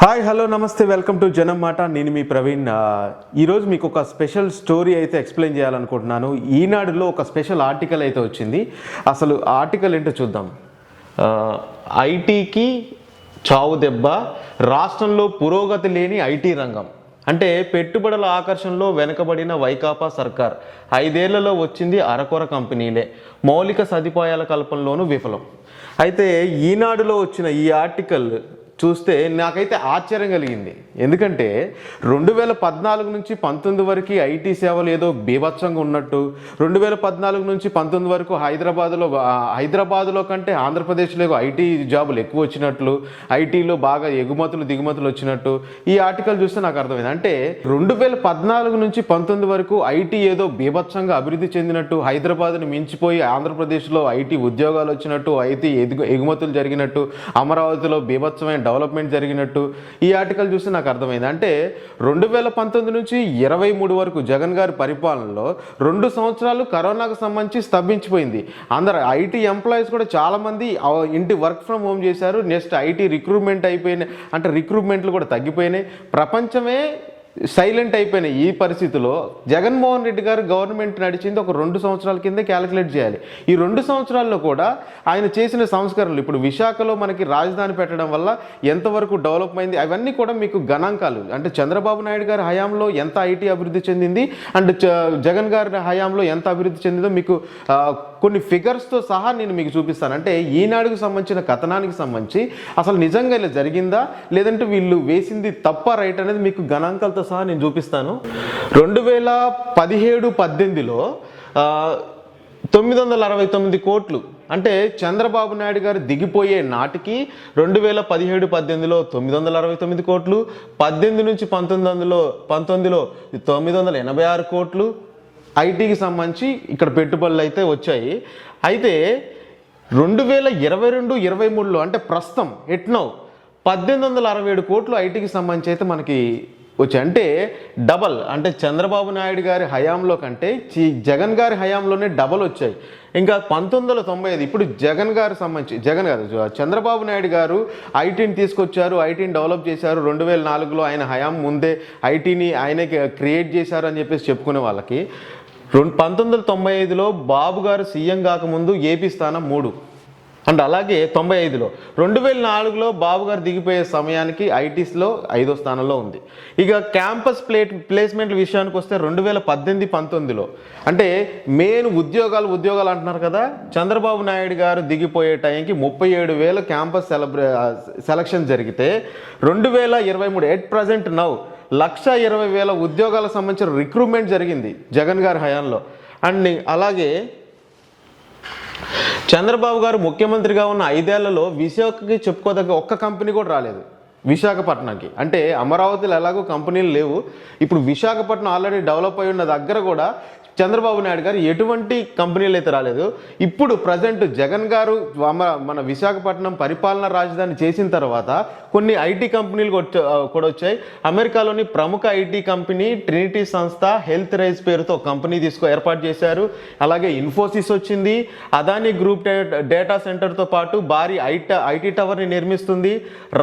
Hi hello నమస్తే welcome to జనం మాట. నేను మీ ప్రవీణ్. ఈరోజు మీకు ఒక స్పెషల్ స్టోరీ అయితే ఎక్స్ప్లెయిన్ చేయాలనుకుంటున్నాను. ఈనాడులో ఒక స్పెషల్ ఆర్టికల్ అయితే వచ్చింది. అసలు ఆర్టికల్ ఏంటో చూద్దాం. ఐటీకి చావు దెబ్బ, రాష్ట్రంలో పురోగతి లేని ఐటీ రంగం. అంటే పెట్టుబడుల ఆకర్షణలో వెనుకబడిన వైకాపా సర్కార్ 5 ఏళ్లలో వచ్చింది అరకొర కంపెనీలే, మౌలిక సదుపాయాల కల్పనలోనూ విఫలం. అయితే ఈనాడులో వచ్చిన ఈ ఆర్టికల్ చూస్తే నాకైతే ఆశ్చర్యం కలిగింది. ఎందుకంటే 2014 నుంచి 19 వరకు ఐటీ సేవలు ఏదో బీభత్సంగా ఉన్నట్టు, 2014 నుంచి 19 వరకు హైదరాబాదులో కంటే ఆంధ్రప్రదేశ్లో ఐటీ జాబులు ఎక్కువ వచ్చినట్లు, ఐటీలో బాగా ఎగుమతులు దిగుమతులు వచ్చినట్టు ఈ ఆర్టికల్ చూస్తే నాకు అర్థమైంది. అంటే 2014 నుంచి 19 వరకు ఐటీ ఏదో బీభత్సంగా అభివృద్ధి చెందినట్టు, హైదరాబాద్ని మించిపోయి ఆంధ్రప్రదేశ్లో ఐటీ ఉద్యోగాలు వచ్చినట్టు, ఐటీ ఎగుమతులు జరిగినట్టు, అమరావతిలో బీభత్సమైన డెవలప్మెంట్ జరిగినట్టు ఈ ఆర్టికల్ చూస్తే నాకు అర్థమైంది. అంటే 2019 నుంచి 23 వరకు జగన్ గారి పరిపాలనలో 2 సంవత్సరాలు కరోనాకు సంబంధించి స్తంభించిపోయింది. అందరు ఐటీ ఎంప్లాయీస్ కూడా చాలామంది ఇంటి వర్క్ ఫ్రమ్ హోమ్ చేశారు. నెక్స్ట్ ఐటీ రిక్రూట్మెంట్ అయిపోయినాయి, అంటే రిక్రూట్మెంట్లు కూడా తగ్గిపోయినాయి. ప్రపంచమే సైలెంట్ అయిపోయినాయి. ఈ పరిస్థితిలో జగన్మోహన్ రెడ్డి గారు గవర్నమెంట్ నడిచింది ఒక 2 సంవత్సరాల కిందే క్యాలిక్యులేట్ చేయాలి. ఈ 2 సంవత్సరాల్లో కూడా ఆయన చేసిన సంస్కరణలు, ఇప్పుడు విశాఖలో మనకి రాజధాని పెట్టడం వల్ల ఎంతవరకు డెవలప్ అయింది, అవన్నీ కూడా మీకు గణాంకాలు. అంటే చంద్రబాబు నాయుడు గారి హయాంలో ఎంత ఐటీ అభివృద్ధి చెందింది అండ్ జగన్ గారి హయాంలో ఎంత అభివృద్ధి చెందిందో మీకు కొన్ని ఫిగర్స్తో సహా నేను మీకు చూపిస్తాను. అంటే ఈనాడుకు సంబంధించిన కథనానికి సంబంధించి అసలు నిజంగా ఇలా జరిగిందా లేదంటే వీళ్ళు వేసింది తప్ప రైట్ అనేది మీకు గణాంకాలతో సహా నేను చూపిస్తాను. 2017-18లో 969 కోట్లు, అంటే చంద్రబాబు నాయుడు గారు దిగిపోయే నాటికి 2017-18లో 969 కోట్లు, 18 నుంచి 19లో 986 కోట్లు ఐటీకి సంబంధించి ఇక్కడ పెట్టుబడులు అయితే వచ్చాయి. అయితే 2022-23లో అంటే ప్రస్తుతం ఎట్నో 1867 కోట్లు ఐటీకి సంబంధించి అయితే మనకి వచ్చాయి. అంటే డబల్, అంటే చంద్రబాబు నాయుడు గారి హయాంలో కంటే జగన్ గారి హయాంలోనే డబల్ వచ్చాయి. ఇంకా 1995 ఇప్పుడు జగన్ కాదు చంద్రబాబు నాయుడు గారు ఐటీని తీసుకొచ్చారు, ఐటీని డెవలప్ చేశారు. 2004లో ఆయన హయాం ముందే ఐటీని ఆయనే క్రియేట్ చేశారు అని చెప్పేసి చెప్పుకునే వాళ్ళకి 1995లో బాబు గారు సీఎం కాకముందు ఏపీ స్థానం 3, అండ్ అలాగే 95లో 2004లో బాబు గారు దిగిపోయే సమయానికి ఐటీస్లో 5వ స్థానంలో ఉంది. ఇక క్యాంపస్ ప్లేస్మెంట్ విషయానికి వస్తే 2018-19లో అంటే మెయిన్ ఉద్యోగాలు అంటున్నారు కదా, చంద్రబాబు నాయుడు గారు దిగిపోయే టైంకి 37,000 క్యాంపస్ సెలక్షన్ జరిగితే 2023 ఎట్ ప్రజెంట్ నౌ 120,000 ఉద్యోగాలకు సంబంధించిన రిక్రూట్మెంట్ జరిగింది జగన్ గారి హయాంలో. అండ్ అలాగే చంద్రబాబు గారు ముఖ్యమంత్రిగా ఉన్న 5 ఏళ్లలో విశాఖకి చెప్పుకోదగ్గ ఒక్క కంపెనీ కూడా రాలేదు విశాఖపట్నంకి. అంటే అమరావతిలో ఎలాగో కంపెనీలు లేవు, ఇప్పుడు విశాఖపట్నం ఆల్రెడీ డెవలప్ అయి ఉన్న దగ్గర కూడా చంద్రబాబు నాయుడు గారు ఎటువంటి కంపెనీలు అయితే రాలేదు. ఇప్పుడు ప్రజెంట్ జగన్ గారు మన విశాఖపట్నం పరిపాలనా రాజధాని చేసిన తర్వాత కొన్ని ఐటీ కంపెనీలు కూడా వచ్చాయి. అమెరికాలోని ప్రముఖ ఐటీ కంపెనీ ట్రినిటీ సంస్థ హెల్త్ రైజ్ పేరుతో కంపెనీ ఏర్పాటు చేశారు. అలాగే ఇన్ఫోసిస్ వచ్చింది. అదానీ గ్రూప్ డేటా సెంటర్తో పాటు భారీ ఐటీ టవర్ని నిర్మిస్తుంది.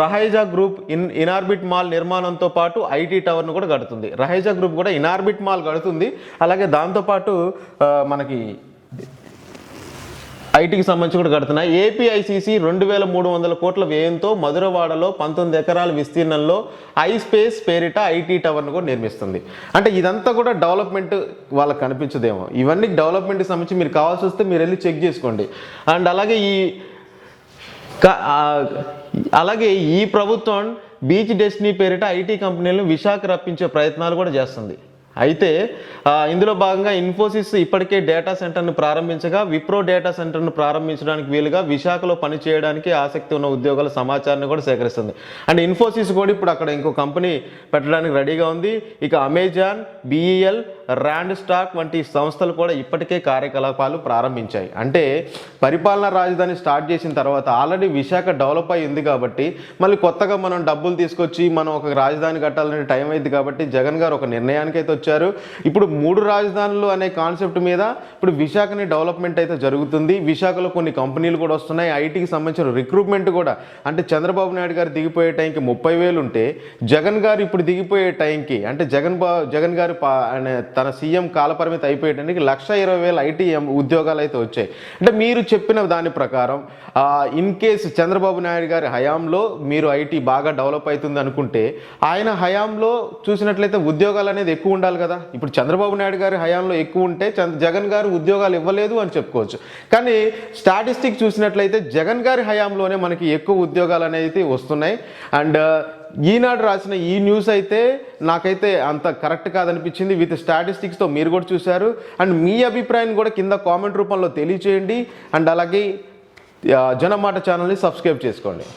రహైజా గ్రూప్ ఇనార్బిట్ మాల్ నిర్మాణంతో పాటు ఐటీ టవర్ను కూడా కడుతుంది. రహైజా గ్రూప్ కూడా ఇనార్బిట్ మాల్ కడుతుంది. అలాగే దాంతోపాటు మనకి ఐటీకి సంబంధించి కూడా కడుతున్నాయి. ఏపీఐసిసి 2,300 కోట్ల వ్యయంతో మధురవాడలో 19 ఎకరాల విస్తీర్ణంలో ఐస్పేస్ పేరిట ఐటీ టవర్ను కూడా నిర్మిస్తుంది. అంటే ఇదంతా కూడా డెవలప్మెంట్ వాళ్ళకి కనిపించదేమో. ఇవన్నీ డెవలప్మెంట్కి సంబంధించి మీరు కావాల్సి వస్తే మీరు వెళ్ళి చెక్ చేసుకోండి. అండ్ అలాగే ఈ ప్రభుత్వం బీచ్ డెస్టినీ పేరిట ఐటీ కంపెనీలను విశాఖ రప్పించే ప్రయత్నాలు కూడా చేస్తుంది. అయితే ఇందులో భాగంగా ఇన్ఫోసిస్ ఇప్పటికే డేటా సెంటర్ను ప్రారంభించగా విప్రో డేటా సెంటర్ను ప్రారంభించడానికి వీలుగా విశాఖలో పనిచేయడానికి ఆసక్తి ఉన్న ఉద్యోగుల సమాచారాన్ని కూడా సేకరిస్తుంది. అండ్ ఇన్ఫోసిస్ కూడా ఇప్పుడు అక్కడ ఇంకో కంపెనీ పెట్టడానికి రెడీగా ఉంది. ఇక అమెజాన్, బిఈఎల్, ర్యాండ్ స్టాక్ వంటి సంస్థలు కూడా ఇప్పటికే కార్యకలాపాలు ప్రారంభించాయి. అంటే పరిపాలనా రాజధాని స్టార్ట్ చేసిన తర్వాత ఆల్రెడీ విశాఖ డెవలప్ అయి ఉంది కాబట్టి మళ్ళీ కొత్తగా మనం డబ్బులు తీసుకొచ్చి మనం ఒక రాజధాని కట్టాలనే టైం అయింది కాబట్టి జగన్ గారు ఒక నిర్ణయానికి అయితే వచ్చారు. ఇప్పుడు 3 రాజధానులు అనే కాన్సెప్ట్ మీద ఇప్పుడు విశాఖని డెవలప్మెంట్ అయితే జరుగుతుంది. విశాఖలో కొన్ని కంపెనీలు కూడా వస్తున్నాయి. ఐటీకి సంబంధించిన రిక్రూట్మెంట్ కూడా, అంటే చంద్రబాబు నాయుడు గారు దిగిపోయే టైంకి 30,000 ఉంటే జగన్ గారు ఇప్పుడు దిగిపోయే టైంకి, అంటే జగన్ గారు తన సీఎం కాలపరిమితి అయిపోయే టైంకి 1,20,000 ఐటీ ఉద్యోగాలు అయితే వచ్చాయి. అంటే మీరు చెప్పిన దాని ప్రకారం ఇన్ కేసు చంద్రబాబు నాయుడు గారి హయాంలో మీరు ఐటీ బాగా డెవలప్ అవుతుంది అనుకుంటే ఆయన హయాంలో చూసినట్లయితే ఉద్యోగాలు అనేది ఎక్కువ ఉండాలి కదా. ఇప్పుడు చంద్రబాబు నాయుడు గారి హయాంలో ఎక్కువ ఉంటే జగన్ గారు ఉద్యోగాలు ఇవ్వలేదు అని చెప్పుకోవచ్చు. కానీ స్టాటిస్టిక్ చూసినట్లయితే జగన్ గారి హయాంలోనే మనకి ఎక్కువ ఉద్యోగాలు అనేది వస్తున్నాయి. అండ్ ఈనాడు రాసిన ఈ న్యూస్ అయితే నాకైతే అంత కరెక్ట్ కాదనిపించింది. విత్ స్టాటిస్టిక్స్తో మీరు కూడా చూశారు. అండ్ మీ అభిప్రాయం కూడా కింద కామెంట్ రూపంలో తెలియచేయండి. అండ్ అలాగే జనమాట ఛానల్ని సబ్స్క్రైబ్ చేసుకోండి.